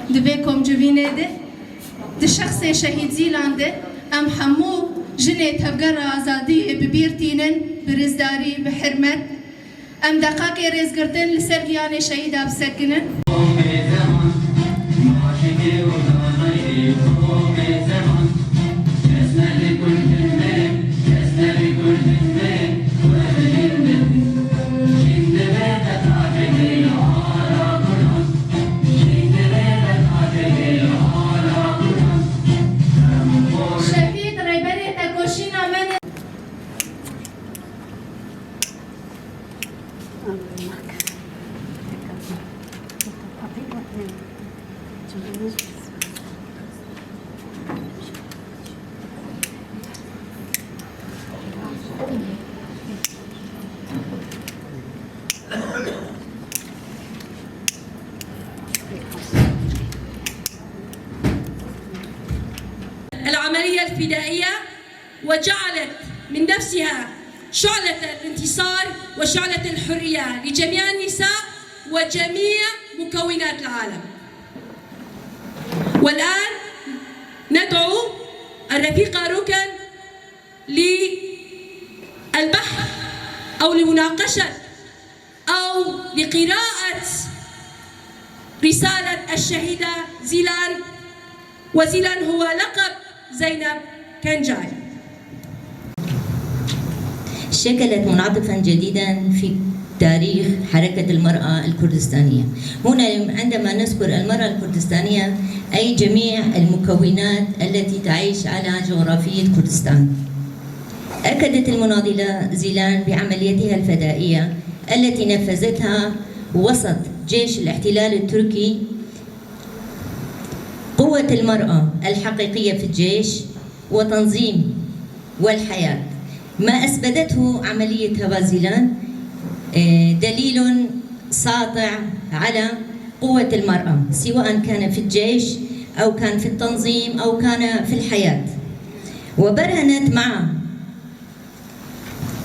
دبيكم جبينه ده الشخص شهيد زيلان ده ام حمو جنيت هبقرة آزادية ببيرتينن برزداري بحرمت ام دقاقي رزقرتن لسرقياني شهيدة بسكنن العملية الفدائية وجعلت من نفسها شعلة الانتصار وشعلة الحرية لجميع النساء وجميع مكونات العالم. والآن ندعو الرفيقة ركن للبحث أو لمناقشة أو لقراءة رسالة الشهيدة زيلان، وزيلان هو لقب زينب كنجاي. شكلت منعطفا جديدا في تاريخ حركة المرأة الكردستانية. هنا عندما نذكر المرأة الكردستانية أي جميع المكونات التي تعيش على جغرافية كردستان. أكدت المناضلة زيلان بعمليتها الفدائية التي نفذتها وسط جيش الاحتلال التركي قوة المرأة الحقيقية في الجيش وتنظيم والحياة. ما أثبتته عملية هبا زيلان دليل ساطع على قوة المرأة سواء كان في الجيش أو كان في التنظيم أو كان في الحياة. وبرهنت مع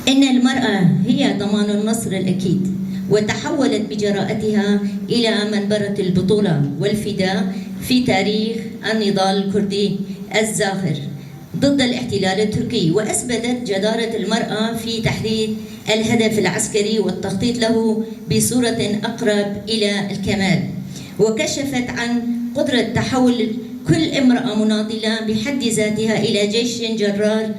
أن المرأة هي ضمان النصر الأكيد، وتحولت بجراءتها إلى منبرة البطولة والفداء في تاريخ النضال الكردي الزاخر ضد الاحتلال التركي، وأثبتت جدارة المرأة في تحديد الهدف العسكري والتخطيط له بصورة أقرب إلى الكمال، وكشفت عن قدرة تحول كل امرأة مناضلة بحد ذاتها إلى جيش جرار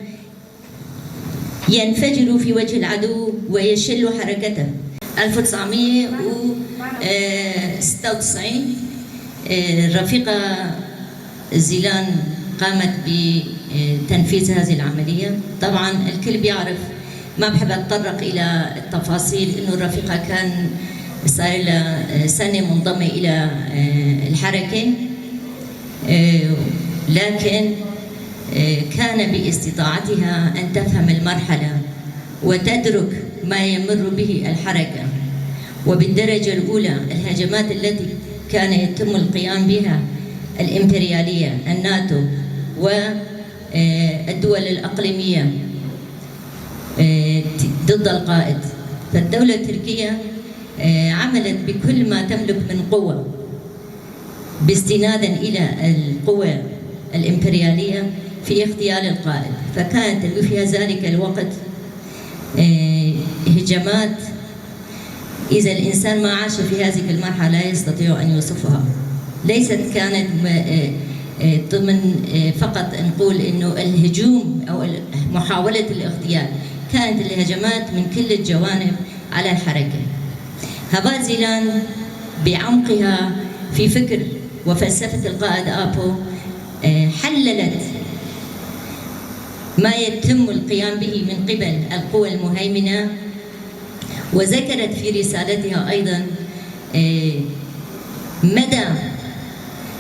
ينفجر في وجه العدو ويشل حركته. 1996 الرفيقة زيلان قامت بتنفيذ هذه العملية. طبعا الكل بيعرف، ما بحب أتطرق إلى التفاصيل، إنه الرفيقة كان صار لها سنة منضمة إلى الحركة، لكن كان باستطاعتها أن تفهم المرحلة وتدرك ما يمر به الحركة، وبالدرجة الأولى الهجمات التي كان يتم القيام بها الإمبريالية الناتو والدول الأقليمية ضد القائد. فالدولة التركية عملت بكل ما تملك من قوة باستنادا إلى القوى الإمبريالية في اغتيال القائد، فكانت في ذلك الوقت هجمات إذا الإنسان ما عاش في هذه المرحلة لا يستطيع أن يوصفها. ليست كانت ضمن فقط نقول إنه الهجوم أو محاولة الاغتيال، كانت الهجمات من كل الجوانب على الحركة. هبا زيلان بعمقها في فكر وفلسفة القائد آبو حللت ما يتم القيام به من قبل القوى المهيمنة، وذكرت في رسالتها أيضا مدى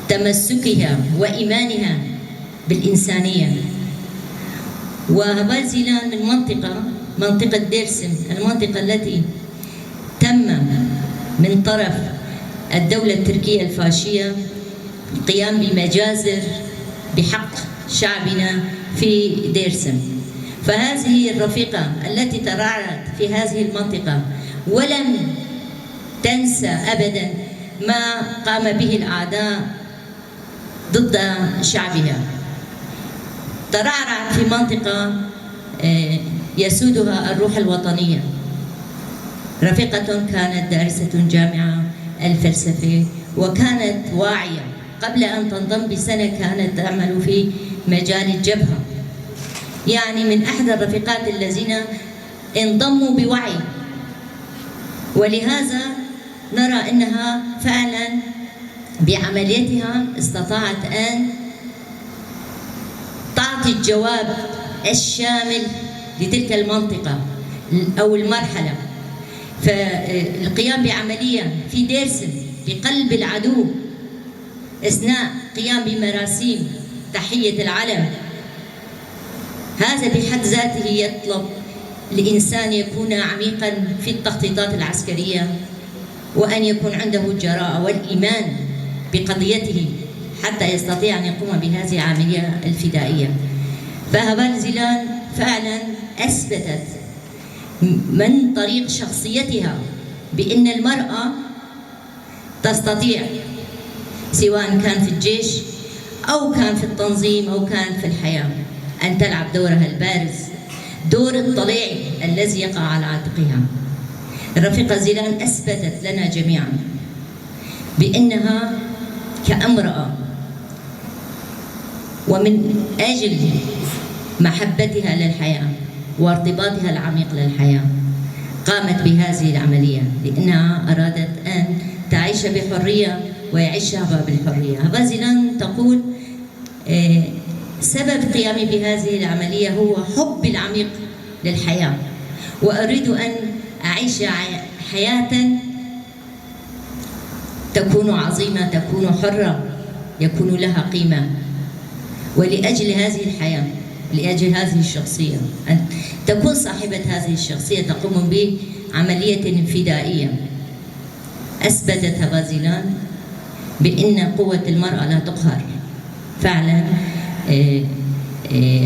تمسكها وإيمانها بالإنسانية. وهبا زيلان من منطقة ديرسم، المنطقة التي تم من طرف الدولة التركية الفاشية القيام بمجازر بحق شعبنا في ديرسم. فهذه الرفيقة التي ترعرعت في هذه المنطقة ولم تنسى أبدا ما قام به الأعداء ضد شعبها. ترعرعت في منطقة يسودها الروح الوطنية. رفيقة كانت دارسة جامعة الفلسفة وكانت واعية، قبل أن تنضم بسنة كانت تعمل في مجال الجبهة، يعني من أحدى الرفيقات الذين انضموا بوعي. ولهذا نرى أنها فعلا بعمليتها استطاعت أن تعطي الجواب الشامل لتلك المنطقة أو المرحلة. فالقيام بعملية في ديرسن بقلب العدو أثناء قيام بمراسيم تحية العلم، هذا بحد ذاته يطلب الإنسان يكون عميقا في التخطيطات العسكرية، وأن يكون عنده الجراءة والإيمان بقضيته حتى يستطيع أن يقوم بهذه العملية الفدائية. فهبال زيلان فعلا أثبتت من طريق شخصيتها بأن المرأة تستطيع، سواء كان في الجيش أو كان في التنظيم أو كان في الحياة، أن تلعب دورها البارز، دور الطليعي الذي يقع على عاتقها. الرفيقة زيلان أثبتت لنا جميعا بأنها كامرأة ومن أجل محبتها للحياة وارتباطها العميق للحياة قامت بهذه العملية، لأنها أرادت أن تعيش بحرية ويعيش شعبها بالحرية. هبال زيلان تقول سبب قيامي بهذه العملية هو حب العميق للحياة، وأريد أن أعيش حياة تكون عظيمة، تكون حرة، يكون لها قيمة. ولأجل هذه الحياة، لأجل هذه الشخصية، أن تكون صاحبة هذه الشخصية تقوم بعملية فدائية. أثبتت هبال زيلان بأن قوة المرأة لا تقهر. فعلا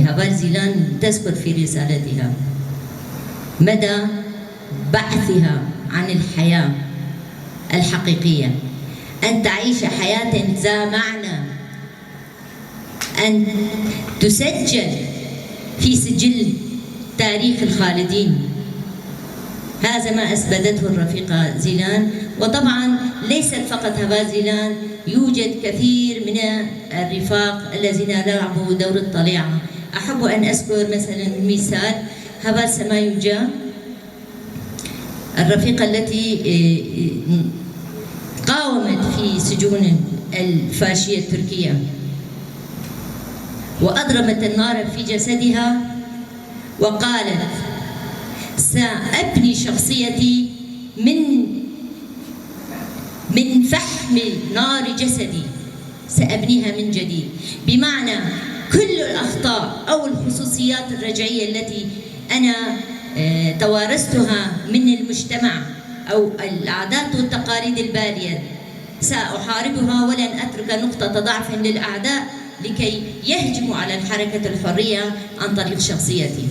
هبال زيلان تذكر في رسالتها مدى بحثها عن الحياة الحقيقية، أن تعيش حياة ذا معنى، أن تسجل في سجل تاريخ الخالدين. هذا ما أثبتته الرفيقة زيلان. وطبعا ليست فقط هبال زيلان، يوجد كثير من الرفاق الذين لعبوا دور الطليعة. أحب أن أذكر مثلا مثال هبال سمايوجا، الرفيقة التي قاومت في سجون الفاشية التركية وأضرمت النار في جسدها وقالت سأبني شخصيتي من فحم نار جسدي، سأبنيها من جديد. بمعنى كل الأخطاء أو الخصوصيات الرجعية التي أنا توارثتها من المجتمع أو العادات والتقاليد البالية سأحاربها، ولن أترك نقطة ضعف للأعداء لكي يهجموا على الحركة الحرية عن طريق شخصيتي.